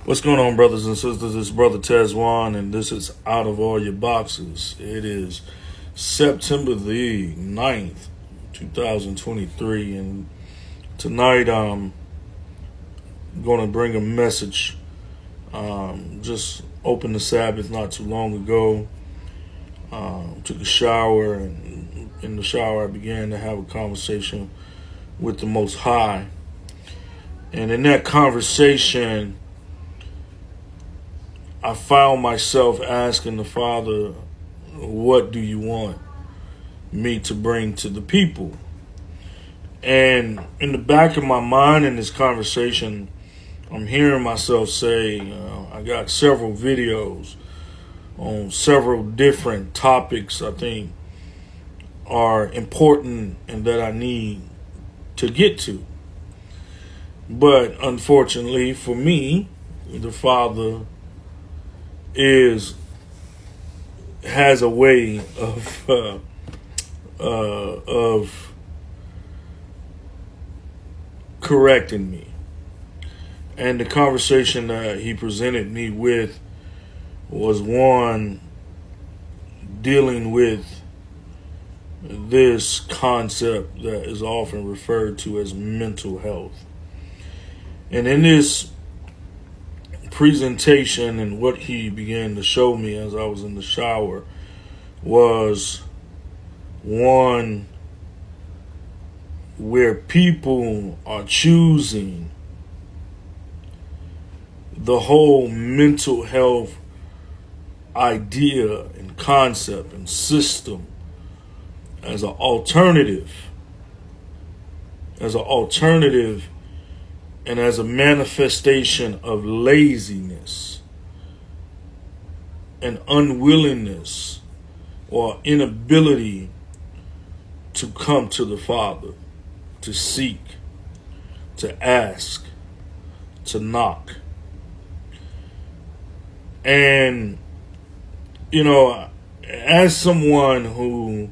What's going on, brothers and sisters? It's Brother Tezwan, and this is Out of All Your Boxes. It is September the 9th, 2023, and tonight I'm going to bring a message. Just opened the Sabbath not too long ago. Took a shower, and in the shower I began to have a conversation with the Most High. And in that conversation, I found myself asking the Father, what do you want me to bring to the people? And in the back of my mind in this conversation, I'm hearing myself say, I got several videos on several different topics I think are important and that I need to get to. But unfortunately for me, the Father has a way of correcting me. And the conversation that he presented me with was one dealing with this concept that is often referred to as mental health. And in this presentation, and what he began to show me as I was in the shower was one where people are choosing the whole mental health idea and concept and system as an alternative and as a manifestation of laziness and unwillingness or inability to come to the Father, to seek, to ask, to knock. And, as someone who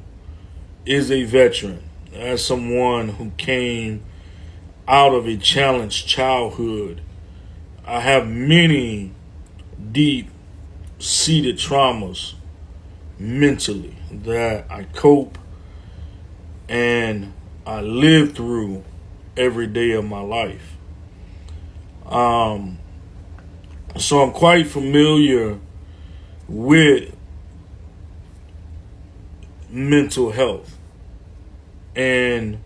is a veteran, as someone who came out of a challenged childhood, I have many deep-seated traumas mentally that I cope and I live through every day of my life. So I'm quite familiar with mental health and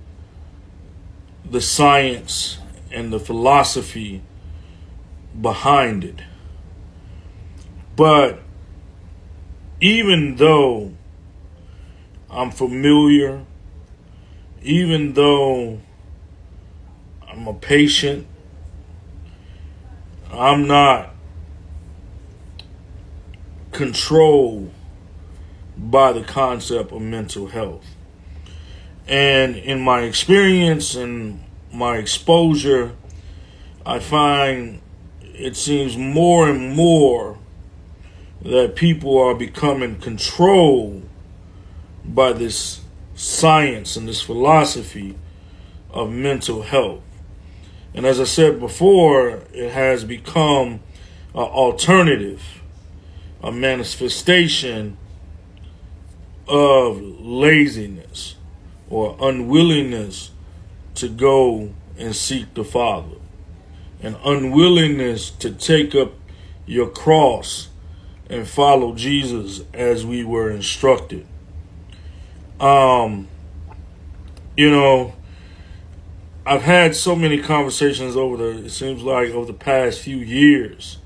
the science and the philosophy behind it. But even though I'm familiar, even though I'm a patient, I'm not controlled by the concept of mental health. And in my experience and my exposure, I find it seems more and more that people are becoming controlled by this science and this philosophy of mental health. And as I said before, it has become an alternative, a manifestation of laziness or unwillingness to go and seek the Father, an unwillingness to take up your cross and follow Jesus as we were instructed. I've had so many conversations over the past few years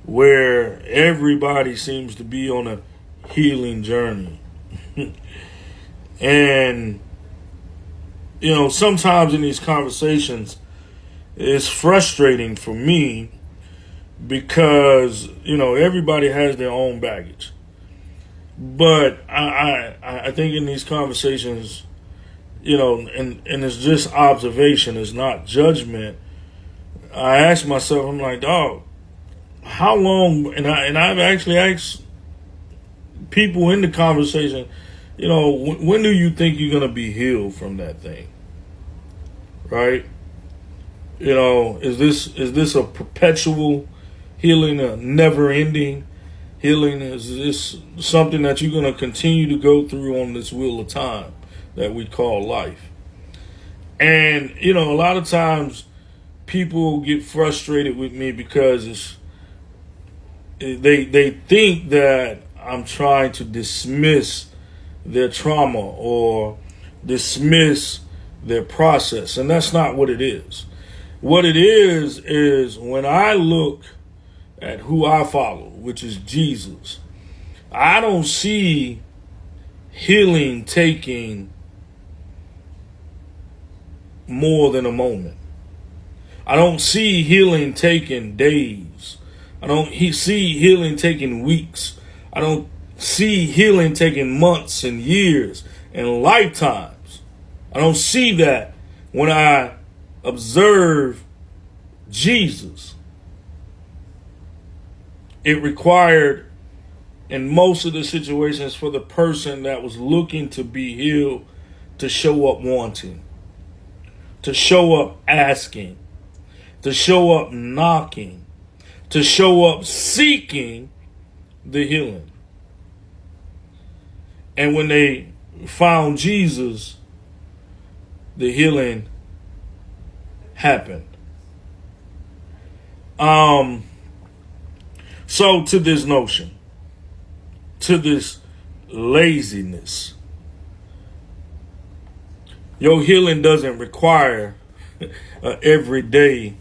where everybody seems to be on a healing journey. And, sometimes in these conversations, it's frustrating for me because, everybody has their own baggage. But I think in these conversations, and it's just observation, it's not judgment. I ask myself, I'm like, dog, how long, and I've actually asked people in the conversation, when do you think you're going to be healed from that thing? Right? Is this a perpetual healing never ending. Healing is something that you're going to continue to go through on this wheel of time that we call life. And, you know, a lot of times people get frustrated with me because they think that I'm trying to dismiss their trauma or dismiss their process. And that's not what it is. What it is when I look at who I follow, which is Jesus, I don't see healing taking more than a moment. I don't see healing taking days. I don't see healing taking weeks. I don't see healing taking months and years and lifetimes. I don't see that when I observe Jesus. It required, in most of the situations, for the person that was looking to be healed to show up wanting, to show up asking, to show up knocking, to show up seeking the healing. And when they found Jesus, the healing happened. So to this notion, to this laziness, your healing doesn't require an everyday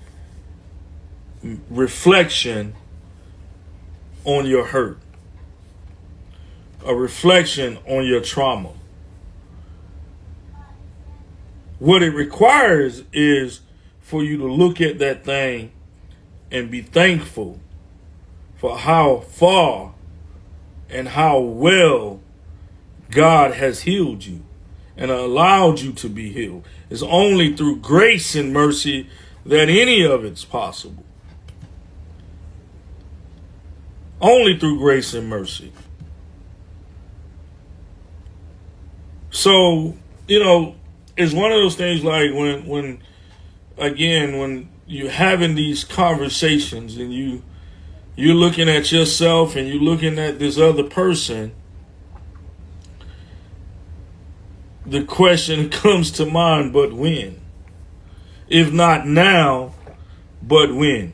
reflection on your hurt, a reflection on your trauma. What it requires is for you to look at that thing and be thankful for how far and how well God has healed you and allowed you to be healed. It's only through grace and mercy that any of it's possible. Only through grace and mercy. So, you know, it's one of those things like when you're having these conversations and you're looking at yourself and you're looking at this other person, the question comes to mind, but when? If not now, but when?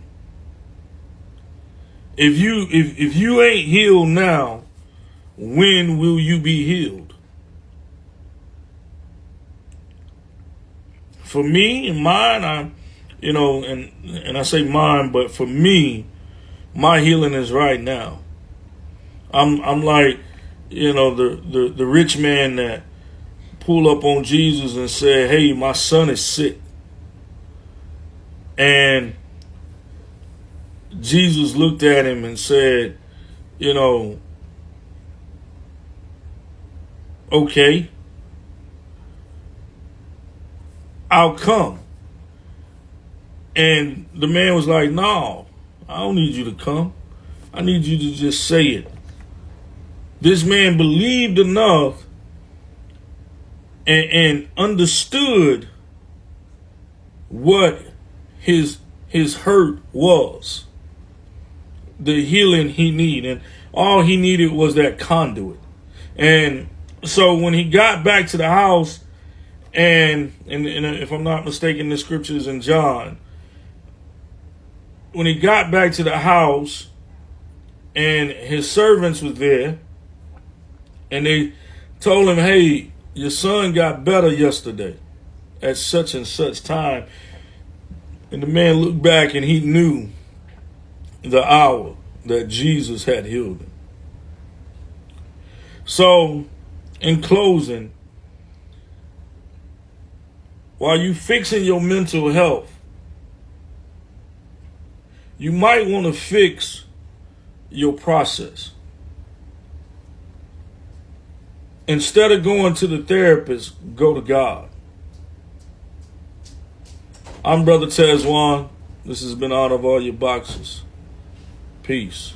If you ain't healed now, when will you be healed? For me and mine, and I say mine, but for me, my healing is right now. I'm like, the rich man that pulled up on Jesus and said, "Hey, my son is sick." And Jesus looked at him and said, "Okay, I'll come." And the man was like, "No, I don't need you to come. I need you to just say it." This man believed enough and understood what his hurt was, the healing he needed, and all he needed was that conduit. And so when he got back to the house, and if I'm not mistaken, the scriptures in John, when he got back to the house and his servants were there and they told him, "Hey, your son got better yesterday at such and such time." And the man looked back and he knew the hour that Jesus had healed him. So, in closing, while you fixing your mental health, you might want to fix your process. Instead of going to the therapist, go to God. I'm Brother Tezwan. This has been Out of All Your Boxes. Peace.